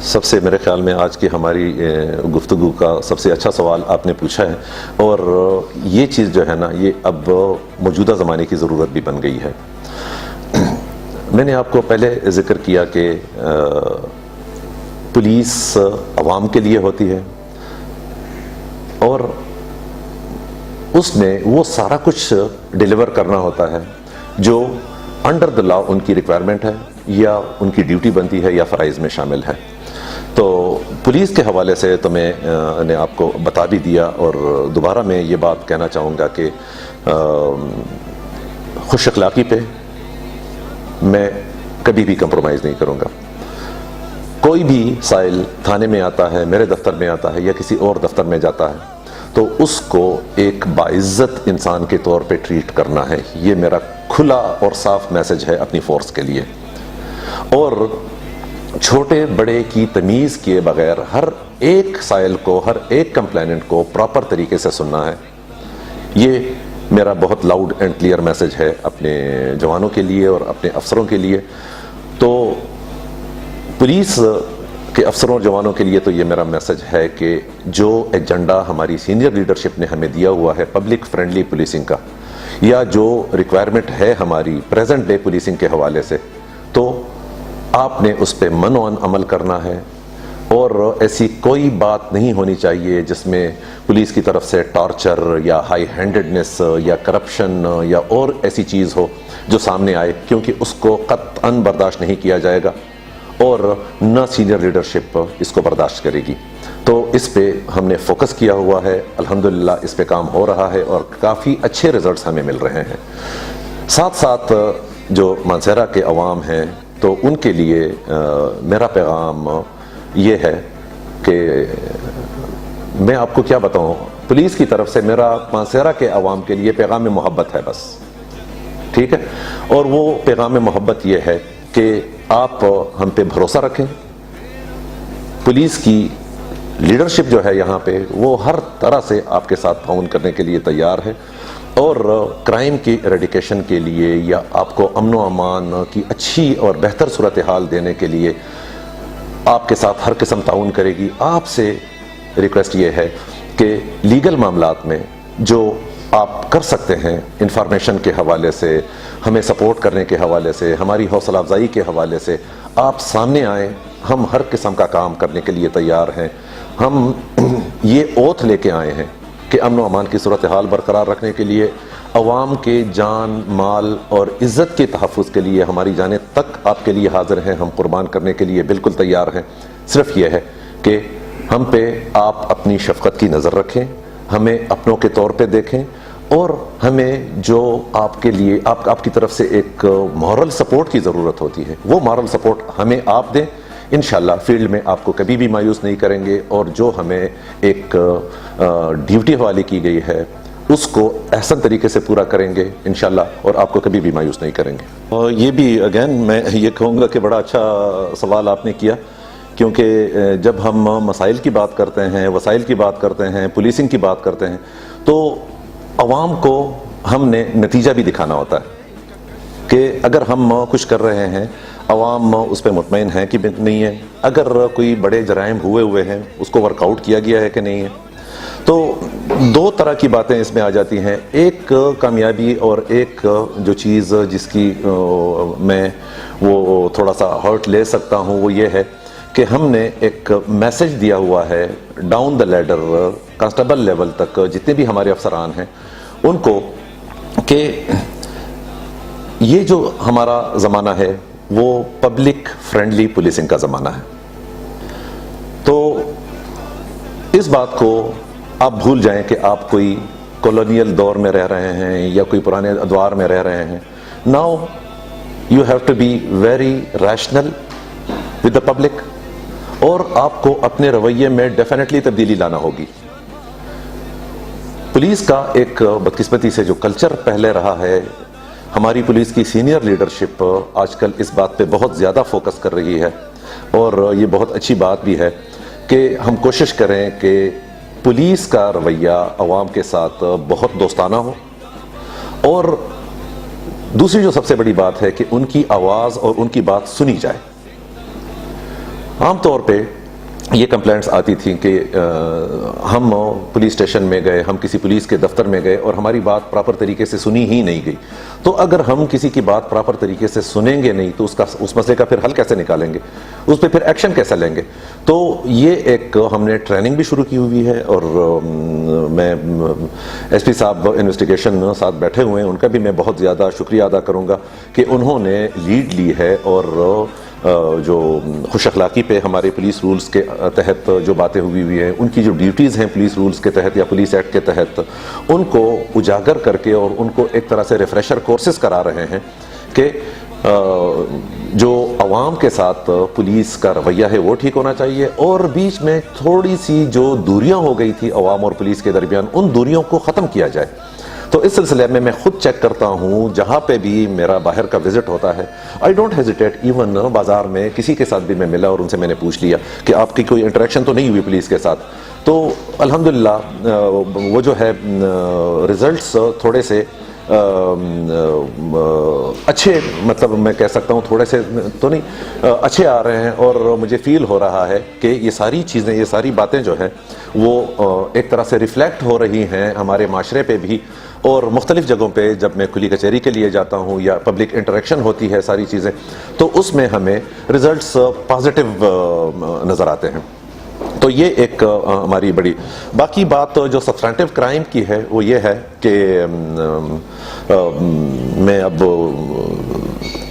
سب سے میرے خیال میں آج کی ہماری گفتگو کا سب سے اچھا سوال آپ نے پوچھا ہے، اور یہ چیز جو ہے نا یہ اب موجودہ زمانے کی ضرورت بھی بن گئی ہے۔ میں نے آپ کو پہلے ذکر کیا کہ پولیس عوام کے لیے ہوتی ہے، اور اس میں وہ سارا کچھ ڈیلیور کرنا ہوتا ہے جو انڈر دا لا ان کی ریکوائرمنٹ ہے یا ان کی ڈیوٹی بنتی ہے یا فرائض میں شامل ہے۔ تو پولیس کے حوالے سے تو میں نے آپ کو بتا بھی دیا، اور دوبارہ میں یہ بات کہنا چاہوں گا کہ خوش اخلاقی پہ میں کبھی بھی کمپرومائز نہیں کروں گا۔ کوئی بھی سائل تھانے میں آتا ہے، میرے دفتر میں آتا ہے یا کسی اور دفتر میں جاتا ہے، تو اس کو ایک باعزت انسان کے طور پہ ٹریٹ کرنا ہے۔ یہ میرا کھلا اور صاف میسج ہے اپنی فورس کے لیے، اور چھوٹے بڑے کی تمیز کیے بغیر ہر ایک سائل کو، ہر ایک کمپلیننٹ کو پراپر طریقے سے سننا ہے۔ یہ میرا بہت لاؤڈ اینڈ کلیئر میسج ہے اپنے جوانوں کے لیے اور اپنے افسروں کے لیے۔ تو پولیس کے افسروں اور جوانوں کے لیے تو یہ میرا میسج ہے کہ جو ایجنڈا ہماری سینئر لیڈرشپ نے ہمیں دیا ہوا ہے پبلک فرینڈلی پولیسنگ کا، یا جو ریکوائرمنٹ ہے ہماری پریزنٹ ڈے پولیسنگ کے حوالے سے، تو آپ نے اس پہ منوان عمل کرنا ہے، اور ایسی کوئی بات نہیں ہونی چاہیے جس میں پولیس کی طرف سے ٹارچر یا ہائی ہینڈڈنس یا کرپشن یا اور ایسی چیز ہو جو سامنے آئے، کیونکہ اس کو قطعاً برداشت نہیں کیا جائے گا، اور نہ سینئر لیڈرشپ اس کو برداشت کرے گی۔ تو اس پہ ہم نے فوکس کیا ہوا ہے، الحمدللہ اس پہ کام ہو رہا ہے اور کافی اچھے ریزلٹس ہمیں مل رہے ہیں۔ ساتھ ساتھ جو مانسہرہ کے عوام ہیں، تو ان کے لیے میرا پیغام یہ ہے کہ میں آپ کو کیا بتاؤں، پولیس کی طرف سے میرا مانسہرہ کے عوام کے لیے پیغام محبت ہے بس، ٹھیک ہے؟ اور وہ پیغام محبت یہ ہے کہ آپ ہم پہ بھروسہ رکھیں۔ پولیس کی لیڈرشپ جو ہے یہاں پہ وہ ہر طرح سے آپ کے ساتھ تعاون کرنے کے لیے تیار ہے، اور کرائم کی ایریڈیکیشن کے لیے یا آپ کو امن و امان کی اچھی اور بہتر صورتحال دینے کے لیے آپ کے ساتھ ہر قسم تعاون کرے گی۔ آپ سے ریکویسٹ یہ ہے کہ لیگل معاملات میں جو آپ کر سکتے ہیں، انفارمیشن کے حوالے سے، ہمیں سپورٹ کرنے کے حوالے سے، ہماری حوصلہ افزائی کے حوالے سے آپ سامنے آئیں۔ ہم ہر قسم کا کام کرنے کے لیے تیار ہیں۔ ہم یہ اوتھ لے کے آئے ہیں کہ امن و امان کی صورتحال برقرار رکھنے کے لیے، عوام کے جان مال اور عزت کے تحفظ کے لیے ہماری جانیں تک آپ کے لیے حاضر ہیں، ہم قربان کرنے کے لیے بالکل تیار ہیں۔ صرف یہ ہے کہ ہم پہ آپ اپنی شفقت کی نظر رکھیں، ہمیں اپنوں کے طور پہ دیکھیں، اور ہمیں جو آپ کے لیے آپ کی طرف سے ایک مورل سپورٹ کی ضرورت ہوتی ہے، وہ مورل سپورٹ ہمیں آپ دیں۔ انشاءاللہ فیلڈ میں آپ کو کبھی بھی مایوس نہیں کریں گے، اور جو ہمیں ایک ڈیوٹی حوالے کی گئی ہے اس کو احسن طریقے سے پورا کریں گے انشاءاللہ، اور آپ کو کبھی بھی مایوس نہیں کریں گے۔ اور یہ بھی اگین میں یہ کہوں گا کہ بڑا اچھا سوال آپ نے کیا، کیونکہ جب ہم مسائل کی بات کرتے ہیں، وسائل کی بات کرتے ہیں، پولیسنگ کی بات کرتے ہیں، تو عوام کو ہم نے نتیجہ بھی دکھانا ہوتا ہے کہ اگر ہم کچھ کر رہے ہیں عوام اس پہ مطمئن ہے کہ نہیں ہے، اگر کوئی بڑے جرائم ہوئے ہیں اس کو ورک آؤٹ کیا گیا ہے کہ نہیں ہے۔ تو دو طرح کی باتیں اس میں آ جاتی ہیں، ایک کامیابی اور ایک جو چیز جس کی میں وہ تھوڑا سا ہرٹ لے سکتا ہوں، وہ یہ ہے کہ ہم نے ایک میسج دیا ہوا ہے down the leader, constable level تک جتنے بھی ہمارے افسران ہیں ان کو، کہ یہ جو ہمارا زمانہ ہے وہ پبلک فرینڈلی پولیسنگ کا زمانہ ہے۔ تو اس بات کو آپ بھول جائیں کہ آپ کوئی کولونیل دور میں رہ رہے ہیں یا کوئی پرانے ادوار میں رہ رہے ہیں۔ Now you have to be very rational with the public, اور آپ کو اپنے رویے میں ڈیفینیٹلی تبدیلی لانا ہوگی۔ پولیس کا ایک بدقسمتی سے جو کلچر پہلے رہا ہے، ہماری پولیس کی سینئر لیڈرشپ آج کل اس بات پہ بہت زیادہ فوکس کر رہی ہے، اور یہ بہت اچھی بات بھی ہے کہ ہم کوشش کریں کہ پولیس کا رویہ عوام کے ساتھ بہت دوستانہ ہو، اور دوسری جو سب سے بڑی بات ہے کہ ان کی آواز اور ان کی بات سنی جائے۔ عام طور پہ یہ کمپلینٹس آتی تھیں کہ ہم پولیس اسٹیشن میں گئے، ہم کسی پولیس کے دفتر میں گئے اور ہماری بات پراپر طریقے سے سنی ہی نہیں گئی۔ تو اگر ہم کسی کی بات پراپر طریقے سے سنیں گے نہیں تو اس مسئلے کا پھر حل کیسے نکالیں گے، اس پہ پھر ایکشن کیسے لیں گے؟ تو یہ ایک ہم نے ٹریننگ بھی شروع کی ہوئی ہے، اور میں ایس پی صاحب انویسٹیگیشن ساتھ بیٹھے ہوئے ہیں، ان کا بھی میں بہت زیادہ شکریہ ادا کروں گا کہ انہوں نے لیڈ لی ہے، اور جو خوش اخلاقی پہ ہمارے پولیس رولز کے تحت جو باتیں ہوئی ہیں، ان کی جو ڈیوٹیز ہیں پولیس رولز کے تحت یا پولیس ایکٹ کے تحت، ان کو اجاگر کر کے اور ان کو ایک طرح سے ریفریشر کورسز کرا رہے ہیں کہ جو عوام کے ساتھ پولیس کا رویہ ہے وہ ٹھیک ہونا چاہیے، اور بیچ میں تھوڑی سی جو دوریاں ہو گئی تھی عوام اور پولیس کے درمیان، ان دوریوں کو ختم کیا جائے۔ تو اس سلسلے میں خود چیک کرتا ہوں، جہاں پہ بھی میرا باہر کا وزٹ ہوتا ہے، آئی ڈونٹ ہیزیٹیٹ، ایون بازار میں کسی کے ساتھ بھی میں ملا اور ان سے میں نے پوچھ لیا کہ آپ کی کوئی انٹریکشن تو نہیں ہوئی پولیس کے ساتھ، تو الحمدللہ وہ جو ہے ریزلٹس تھوڑے سے اچھے، مطلب میں کہہ سکتا ہوں تھوڑے سے تو نہیں، اچھے آ رہے ہیں، اور مجھے فیل ہو رہا ہے کہ یہ ساری چیزیں، یہ ساری باتیں جو ہیں وہ ایک طرح سے ریفلیکٹ ہو رہی ہیں ہمارے معاشرے پہ بھی، اور مختلف جگہوں پہ جب میں کھلی کچہری کے لیے جاتا ہوں یا پبلک انٹریکشن ہوتی ہے ساری چیزیں، تو اس میں ہمیں ریزلٹس پازیٹیو نظر آتے ہیں۔ تو یہ ایک ہماری بڑی، باقی بات جو سبسٹینٹیو کرائم کی ہے وہ یہ ہے کہ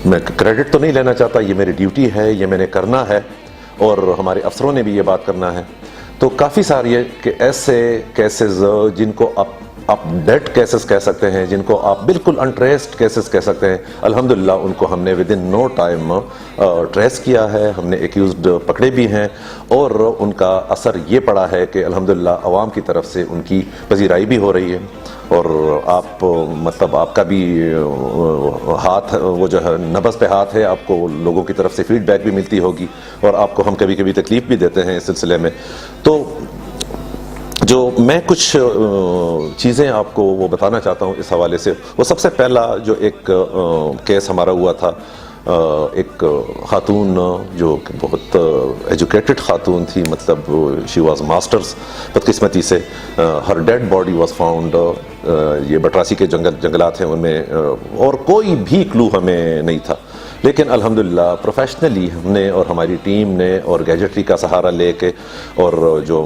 میں کریڈٹ تو نہیں لینا چاہتا، یہ میری ڈیوٹی ہے، یہ میں نے کرنا ہے، اور ہمارے افسروں نے بھی یہ بات کرنا ہے۔ تو کافی ساری ایسے کیسز جن کو آپ ڈیڈ کیسز کہہ سکتے ہیں، جن کو آپ بالکل انٹریسڈ کیسز کہہ سکتے ہیں، الحمدللہ ان کو ہم نے within no time trace کیا ہے، ہم نے ایکیوزڈ پکڑے بھی ہیں، اور ان کا اثر یہ پڑا ہے کہ الحمدللہ عوام کی طرف سے ان کی پذیرائی بھی ہو رہی ہے، اور آپ مطلب آپ کا بھی ہاتھ، وہ جو ہے نبض پہ ہاتھ ہے، آپ کو لوگوں کی طرف سے فیڈ بیک بھی ملتی ہوگی، اور آپ کو ہم کبھی کبھی تکلیف بھی دیتے ہیں اس سلسلے میں۔ تو جو میں کچھ چیزیں آپ کو وہ بتانا چاہتا ہوں اس حوالے سے، وہ سب سے پہلا جو ایک کیس ہمارا ہوا تھا، ایک خاتون جو کہ بہت ایجوکیٹڈ خاتون تھی، مطلب شی واز ماسٹرز، بدقسمتی سے ہر ڈیڈ باڈی واز فاؤنڈ، یہ بٹراسی کے جنگلات ہیں ان میں، اور کوئی بھی کلو ہمیں نہیں تھا، لیکن الحمدللہ پروفیشنلی ہم نے اور ہماری ٹیم نے اور گیجٹری کا سہارا لے کے اور جو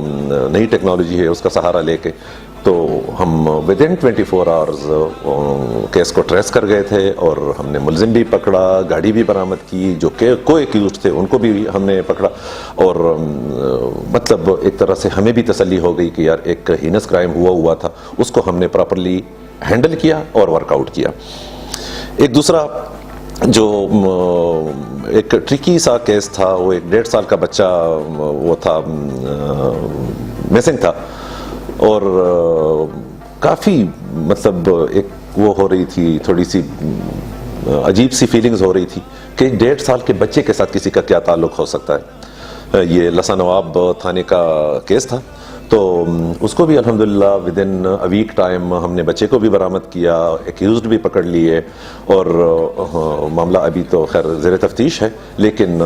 نئی ٹیکنالوجی ہے اس کا سہارا لے کے، تو ہم ود ان 24 آورز کیس کو ٹریس کر گئے تھے، اور ہم نے ملزم بھی پکڑا، گاڑی بھی برآمد کی، جو کہ کو ایکیوزڈ تھے ان کو بھی ہم نے پکڑا، اور مطلب ایک طرح سے ہمیں بھی تسلی ہو گئی کہ یار ایک ہینس کرائم ہوا تھا، اس کو ہم نے پراپرلی ہینڈل کیا اور ورک آؤٹ کیا۔ ایک دوسرا جو ایک ٹرکی سا کیس تھا، وہ ایک 1.5 سال کا بچہ وہ تھا، مسنگ تھا، اور کافی مطلب ایک وہ ہو رہی تھی، تھوڑی سی عجیب سی فیلنگز ہو رہی تھی کہ 1.5 سال کے بچے کے ساتھ کسی کا کیا تعلق ہو سکتا ہے۔ یہ لسا نواب تھانے کا کیس تھا، تو اس کو بھی الحمدللہ within a week time ہم نے بچے کو بھی برآمد کیا، ایکیوزڈ بھی پکڑ لیے، اور معاملہ ابھی تو خیر زیر تفتیش ہے، لیکن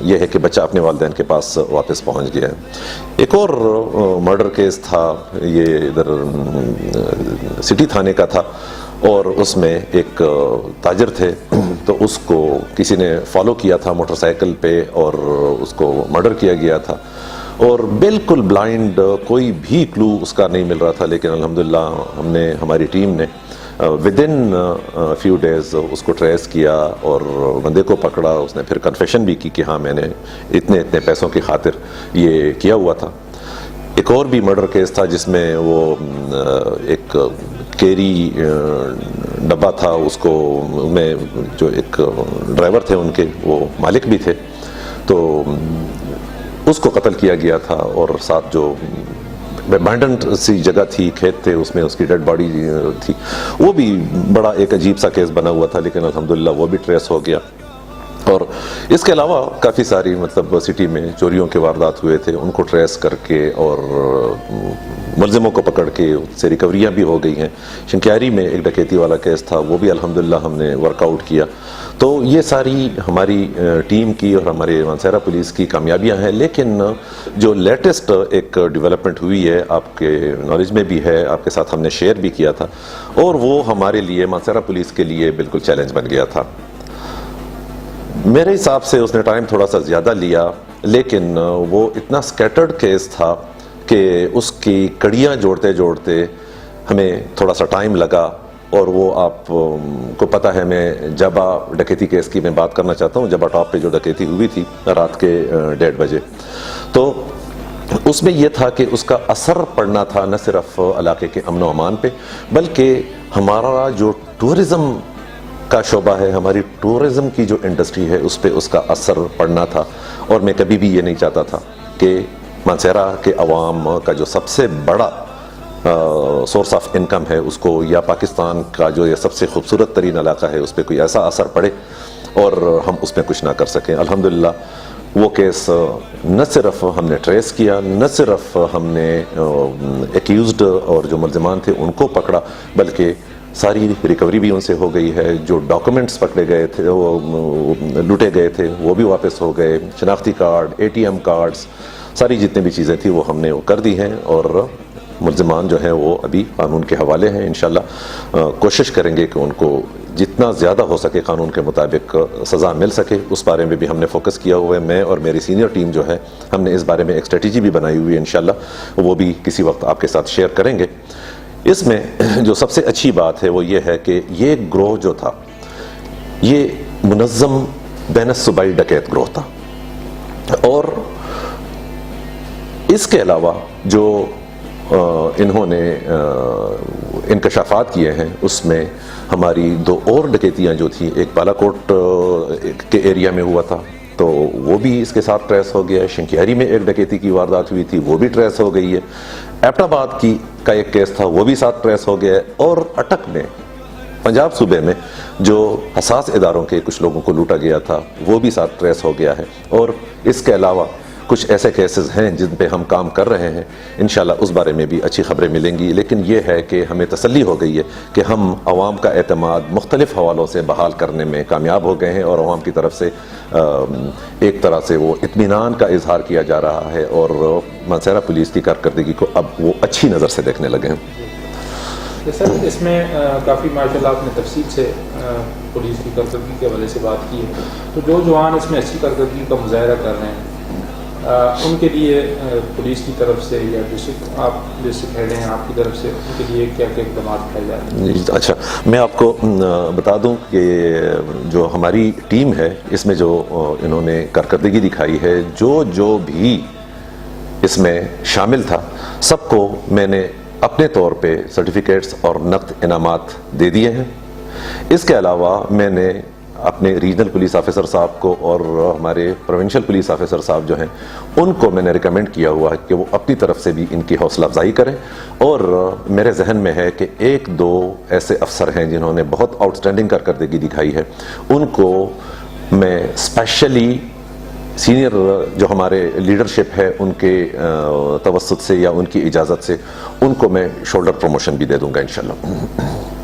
یہ ہے کہ بچہ اپنے والدین کے پاس واپس پہنچ گیا ہے۔ ایک اور مرڈر کیس تھا، یہ ادھر سٹی تھانے کا تھا، اور اس میں ایک تاجر تھے، تو اس کو کسی نے فالو کیا تھا موٹر سائیکل پہ، اور اس کو مرڈر کیا گیا تھا، اور بالکل بلائنڈ، کوئی بھی کلو اس کا نہیں مل رہا تھا، لیکن الحمدللہ ہماری ٹیم نے ود ان فیو ڈیز اس کو ٹریس کیا اور بندے کو پکڑا۔ اس نے پھر کنفیشن بھی کی کہ ہاں میں نے اتنے پیسوں کی خاطر یہ کیا ہوا تھا۔ ایک اور بھی مرڈر کیس تھا جس میں وہ ایک کیری ڈبہ تھا، اس کو میں جو ایک ڈرائیور تھے ان کے، وہ مالک بھی تھے، تو اس کو قتل کیا گیا تھا، اور ساتھ جو ابینڈنڈ سی جگہ تھی، کھیت تھے، اس میں اس کی ڈیڈ باڈی تھی، وہ بھی بڑا ایک عجیب سا کیس بنا ہوا تھا، لیکن الحمدللہ وہ بھی ٹریس ہو گیا۔ اور اس کے علاوہ کافی ساری مطلب سٹی میں چوریوں کے واردات ہوئے تھے، ان کو ٹریس کر کے اور ملزموں کو پکڑ کے اس سے ریکوریاں بھی ہو گئی ہیں۔ شنکیاری میں ایک ڈکیتی والا کیس تھا، وہ بھی الحمدللہ ہم نے ورک آؤٹ کیا۔ تو یہ ساری ہماری ٹیم کی اور ہمارے مانسہرہ پولیس کی کامیابیاں ہیں۔ لیکن جو لیٹسٹ ایک ڈیولپمنٹ ہوئی ہے، آپ کے نالج میں بھی ہے، آپ کے ساتھ ہم نے شیئر بھی کیا تھا، اور وہ ہمارے لیے مانسہرہ پولیس کے لیے بالکل چیلنج بن گیا تھا۔ میرے حساب سے اس نے ٹائم تھوڑا سا زیادہ لیا، لیکن وہ اتنا سکیٹرڈ کیس تھا کہ اس کی کڑیاں جوڑتے جوڑتے ہمیں تھوڑا سا ٹائم لگا۔ اور وہ آپ کو پتہ ہے، میں جبا ڈکیتی کیس کی میں بات کرنا چاہتا ہوں، جبا ٹاپ پہ جو ڈکیتی ہوئی تھی رات کے 1:30 بجے، تو اس میں یہ تھا کہ اس کا اثر پڑنا تھا نہ صرف علاقے کے امن و امان پہ، بلکہ ہمارا جو ٹورزم کا شعبہ ہے، ہماری ٹورزم کی جو انڈسٹری ہے، اس پہ اس کا اثر پڑنا تھا۔ اور میں کبھی بھی یہ نہیں چاہتا تھا کہ مانسہرہ کے عوام کا جو سب سے بڑا سورس آف انکم ہے اس کو، یا پاکستان کا جو یہ سب سے خوبصورت ترین علاقہ ہے، اس پہ کوئی ایسا اثر پڑے اور ہم اس میں کچھ نہ کر سکیں۔ الحمدللہ وہ کیس نہ صرف ہم نے ٹریس کیا، نہ صرف ہم نے ایکیوزڈ اور جو ملزمان تھے ان کو پکڑا، بلکہ ساری ریکوری بھی ان سے ہو گئی ہے۔ جو ڈاکومنٹس پکڑے گئے تھے، وہ لوٹے گئے تھے، وہ بھی واپس ہو گئے۔ شناختی کارڈ، ATM کارڈز، ساری جتنی بھی چیزیں تھیں وہ ہم نے کر دی ہیں، اور ملزمان جو ہیں وہ ابھی قانون کے حوالے ہیں۔ انشاءاللہ کوشش کریں گے کہ ان کو جتنا زیادہ ہو سکے قانون کے مطابق سزا مل سکے، اس بارے میں بھی ہم نے فوکس کیا ہوا ہے۔ میں اور میری سینئر ٹیم جو ہے، ہم نے اس بارے میں ایک اسٹریٹجی بھی بنائی ہوئی ہے، انشاءاللہ وہ بھی کسی وقت آپ کے ساتھ شیئر کریں گے۔ اس میں جو سب سے اچھی بات ہے وہ یہ ہے کہ یہ گروہ جو تھا، یہ منظم بین الصوبائی ڈکیت گروہ تھا، اور اس کے علاوہ جو انہوں نے انکشافات کیے ہیں، اس میں ہماری 2 اور ڈکیتیاں جو تھیں، ایک بالا کوٹ کے ایریا میں ہوا تھا تو وہ بھی اس کے ساتھ ٹریس ہو گیا ہے۔ شنکیاری میں ایک ڈکیتی کی واردات ہوئی تھی، وہ بھی ٹریس ہو گئی ہے۔ ایبٹ آباد کا ایک کیس تھا، وہ بھی ساتھ ٹریس ہو گیا ہے۔ اور اٹک میں، پنجاب صوبے میں جو حساس اداروں کے کچھ لوگوں کو لوٹا گیا تھا، وہ بھی ساتھ ٹریس ہو گیا ہے۔ اور اس کے علاوہ کچھ ایسے کیسز ہیں جن پہ ہم کام کر رہے ہیں، انشاءاللہ اس بارے میں بھی اچھی خبریں ملیں گی۔ لیکن یہ ہے کہ ہمیں تسلی ہو گئی ہے کہ ہم عوام کا اعتماد مختلف حوالوں سے بحال کرنے میں کامیاب ہو گئے ہیں، اور عوام کی طرف سے ایک طرح سے وہ اطمینان کا اظہار کیا جا رہا ہے، اور مانسہرہ پولیس کی کارکردگی کو اب وہ اچھی نظر سے دیکھنے لگے ہیں۔ سر، اس میں کافی ماشاءاللہ آپ نے تفصیل سے پولیس کی کارکردگی کے حوالے سے بات کی ہے، تو جو جوان اس میں اچھی کارکردگی کا مظاہرہ کر رہے ہیں، ان کے لیے پولیس کی طرف سے یا آپ ڈسٹرکٹ ہیڈ ہیں، آپ کی طرف سے ان کے لیے کیا کیا اقدامات اٹھائے جا رہے ہیں؟ اچھا، میں آپ کو بتا دوں کہ جو ہماری ٹیم ہے، اس میں جو انہوں نے کارکردگی دکھائی ہے، جو بھی اس میں شامل تھا، سب کو میں نے اپنے طور پہ سرٹیفکیٹس اور نقد انعامات دے دیے ہیں۔ اس کے علاوہ میں نے اپنے ریجنل پولیس آفیسر صاحب کو اور ہمارے پروونشل پولیس آفیسر صاحب جو ہیں، ان کو میں نے ریکمینڈ کیا ہوا ہے کہ وہ اپنی طرف سے بھی ان کی حوصلہ افزائی کریں۔ اور میرے ذہن میں ہے کہ 1-2 ایسے افسر ہیں جنہوں نے بہت آؤٹ اسٹینڈنگ کارکردگی دکھائی ہے، ان کو میں اسپیشلی سینئر جو ہمارے لیڈرشپ ہے ان کے توسط سے یا ان کی اجازت سے ان کو میں شولڈر پروموشن بھی دے دوں گا انشاءاللہ۔